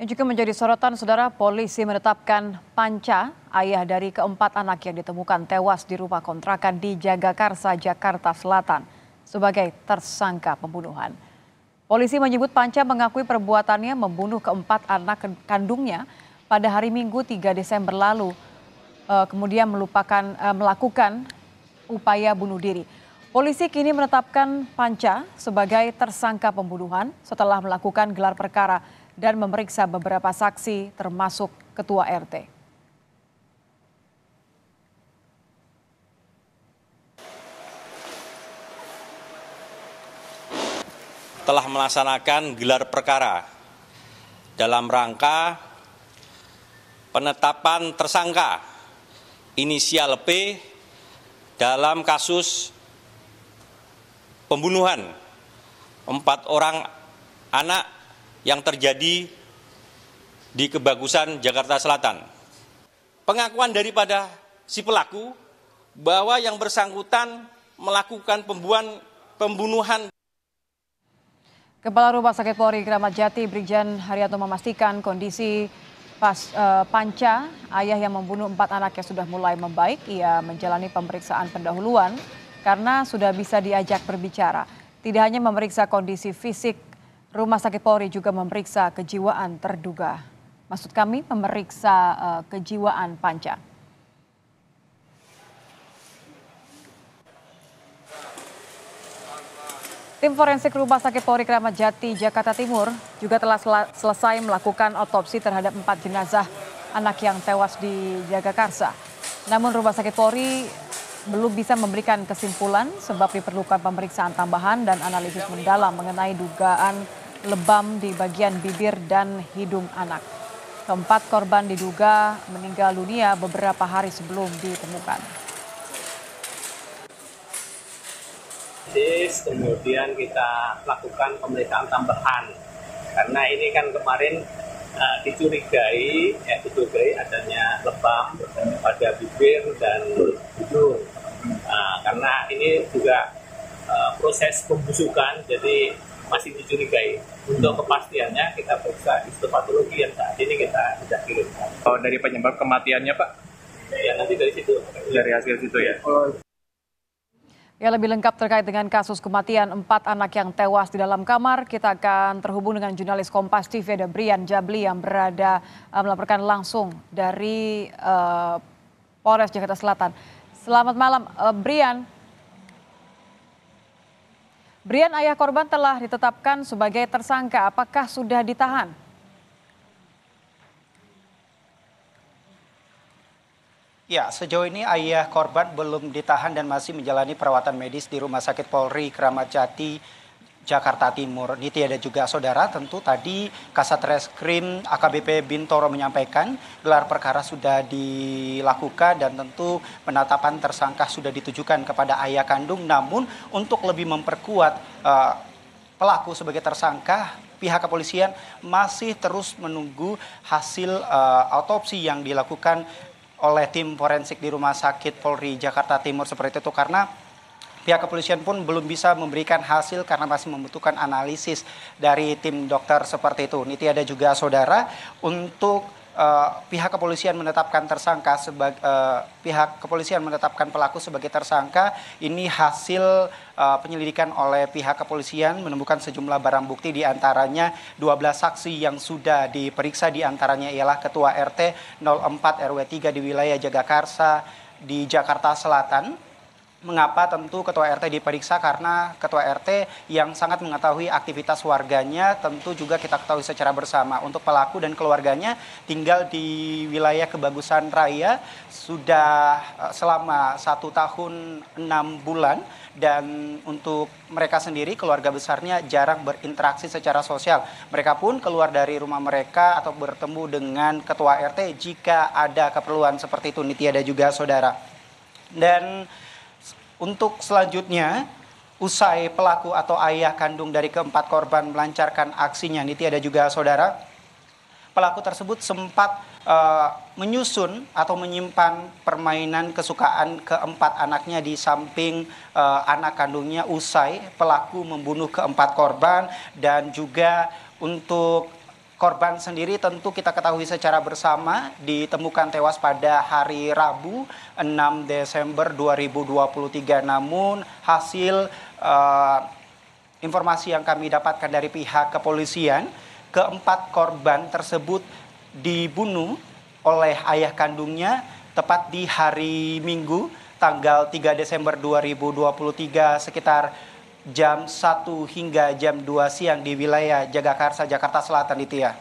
Yang juga menjadi sorotan, saudara, polisi menetapkan Panca, ayah dari keempat anak yang ditemukan tewas di rumah kontrakan di Jagakarsa, Jakarta Selatan, sebagai tersangka pembunuhan. Polisi menyebut Panca mengakui perbuatannya membunuh keempat anak kandungnya pada hari Minggu 3 Desember lalu, kemudian melakukan upaya bunuh diri. Polisi kini menetapkan Panca sebagai tersangka pembunuhan setelah melakukan gelar perkara dan memeriksa beberapa saksi termasuk Ketua RT. Telah melaksanakan gelar perkara dalam rangka penetapan tersangka inisial P dalam kasus pembunuhan 4 orang anak yang terjadi di Kebagusan, Jakarta Selatan. Pengakuan daripada si pelaku bahwa yang bersangkutan melakukan pembunuhan. Kepala Rumah Sakit Polri Kramat Jati, Brigjen Haryanto, memastikan kondisi Panca, ayah yang membunuh 4 anaknya, sudah mulai membaik. Ia menjalani pemeriksaan pendahuluan karena sudah bisa diajak berbicara. Tidak hanya memeriksa kondisi fisik, Rumah Sakit Polri juga memeriksa kejiwaan terduga. Maksud kami memeriksa kejiwaan Panca. Tim forensik Rumah Sakit Polri Kramat Jati, Jakarta Timur juga telah selesai melakukan otopsi terhadap 4 jenazah anak yang tewas di Jagakarsa. Namun Rumah Sakit Polri belum bisa memberikan kesimpulan sebab diperlukan pemeriksaan tambahan dan analisis mendalam mengenai dugaan lebam di bagian bibir dan hidung anak. Keempat korban diduga meninggal dunia beberapa hari sebelum ditemukan. Kemudian kita lakukan pemeriksaan tambahan karena ini kan kemarin dicurigai adanya lebam pada bibir dan hidung. Karena ini juga proses pembusukan, jadi masih dicurigai. Untuk kepastiannya kita periksa histopatologi yang saat ini kita sudah kirimkan. Oh, dari penyebab kematiannya, Pak? Ya, nanti dari situ. Dari hasil situ ya? Ya, lebih lengkap terkait dengan kasus kematian 4 anak yang tewas di dalam kamar, kita akan terhubung dengan jurnalis Kompas TV, ada Brian Jabli yang berada melaporkan langsung dari Polres Jakarta Selatan. Selamat malam, Brian. Brian, ayah korban telah ditetapkan sebagai tersangka. Apakah sudah ditahan? Ya, sejauh ini ayah korban belum ditahan dan masih menjalani perawatan medis di Rumah Sakit Polri Kramat Jati, Jakarta Timur. Nitya dan juga saudara, tentu tadi Kasat Reskrim AKBP Bintoro menyampaikan gelar perkara sudah dilakukan dan tentu penetapan tersangka sudah ditujukan kepada ayah kandung. Namun untuk lebih memperkuat pelaku sebagai tersangka, pihak kepolisian masih terus menunggu hasil autopsi yang dilakukan oleh tim forensik di Rumah Sakit Polri Jakarta Timur seperti itu, karena pihak kepolisian pun belum bisa memberikan hasil karena masih membutuhkan analisis dari tim dokter seperti itu. Nitya ada juga saudara, untuk pihak kepolisian menetapkan tersangka pihak kepolisian menetapkan pelaku sebagai tersangka. Ini hasil penyelidikan oleh pihak kepolisian menemukan sejumlah barang bukti, diantaranya 12 saksi yang sudah diperiksa, diantaranya ialah Ketua RT 04 RW 3 di wilayah Jagakarsa di Jakarta Selatan. Mengapa tentu Ketua RT diperiksa? Karena Ketua RT yang sangat mengetahui aktivitas warganya, tentu juga kita ketahui secara bersama. Untuk pelaku dan keluarganya tinggal di wilayah Kebagusan Raya sudah selama 1 tahun 6 bulan. Dan untuk mereka sendiri, keluarga besarnya jarang berinteraksi secara sosial. Mereka pun keluar dari rumah mereka atau bertemu dengan Ketua RT jika ada keperluan seperti itu, Nitya dan juga saudara. Dan untuk selanjutnya, usai pelaku atau ayah kandung dari keempat korban melancarkan aksinya, Nitya dan juga saudara, pelaku tersebut sempat menyusun atau menyimpan permainan kesukaan keempat anaknya di samping anak kandungnya usai pelaku membunuh keempat korban. Dan juga untuk korban sendiri tentu kita ketahui secara bersama ditemukan tewas pada hari Rabu 6 Desember 2023. Namun hasil informasi yang kami dapatkan dari pihak kepolisian, keempat korban tersebut dibunuh oleh ayah kandungnya tepat di hari Minggu tanggal 3 Desember 2023 sekitar jam 1 hingga jam 2 siang di wilayah Jagakarsa, Jakarta Selatan, Nitya.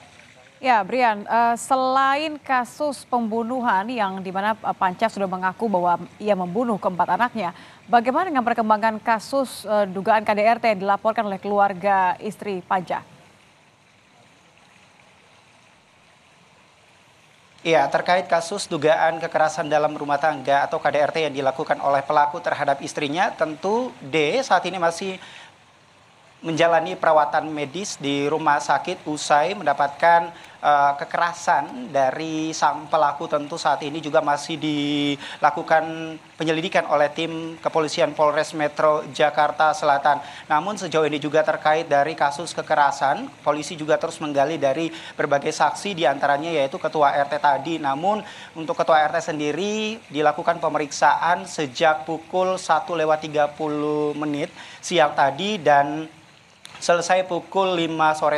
Ya, Brian, selain kasus pembunuhan yang dimana Panca sudah mengaku bahwa ia membunuh keempat anaknya, bagaimana dengan perkembangan kasus dugaan KDRT yang dilaporkan oleh keluarga istri Panca? Ya, terkait kasus dugaan kekerasan dalam rumah tangga atau KDRT yang dilakukan oleh pelaku terhadap istrinya, tentu D saat ini masih menjalani perawatan medis di rumah sakit usai mendapatkan kekerasan dari sang pelaku. Tentu saat ini juga masih dilakukan penyelidikan oleh tim kepolisian Polres Metro Jakarta Selatan. Namun sejauh ini juga terkait dari kasus kekerasan, polisi juga terus menggali dari berbagai saksi, diantaranya yaitu ketua RT tadi. Namun untuk ketua RT sendiri dilakukan pemeriksaan sejak pukul 1:30 siang tadi dan selesai pukul 5 sore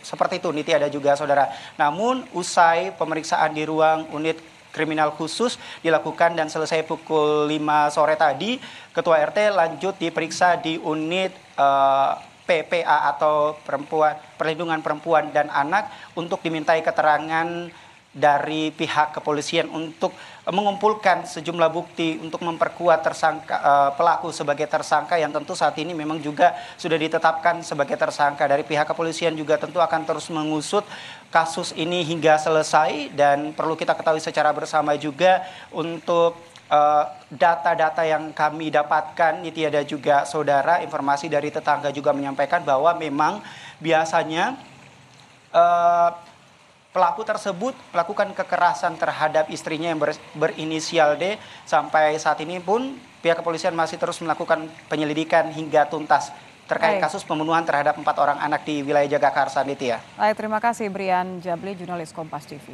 seperti itu, Niti, ada juga saudara. Namun usai pemeriksaan di ruang unit kriminal khusus dilakukan dan selesai pukul 5 sore tadi, ketua RT lanjut diperiksa di unit PPA atau Perlindungan Perempuan dan Anak untuk dimintai keterangan dari pihak kepolisian untuk mengumpulkan sejumlah bukti untuk memperkuat pelaku sebagai tersangka yang tentu saat ini memang juga sudah ditetapkan sebagai tersangka. Dari pihak kepolisian juga tentu akan terus mengusut kasus ini hingga selesai, dan perlu kita ketahui secara bersama juga untuk data-data yang kami dapatkan, Nitya dan juga saudara, informasi dari tetangga juga menyampaikan bahwa memang biasanya pelaku tersebut melakukan kekerasan terhadap istrinya yang berinisial D. Sampai saat ini pun pihak kepolisian masih terus melakukan penyelidikan hingga tuntas terkait kasus pembunuhan terhadap 4 orang anak di wilayah Jagakarsa, Nitya. Baik, terima kasih Brian Jabli, jurnalis Kompas TV.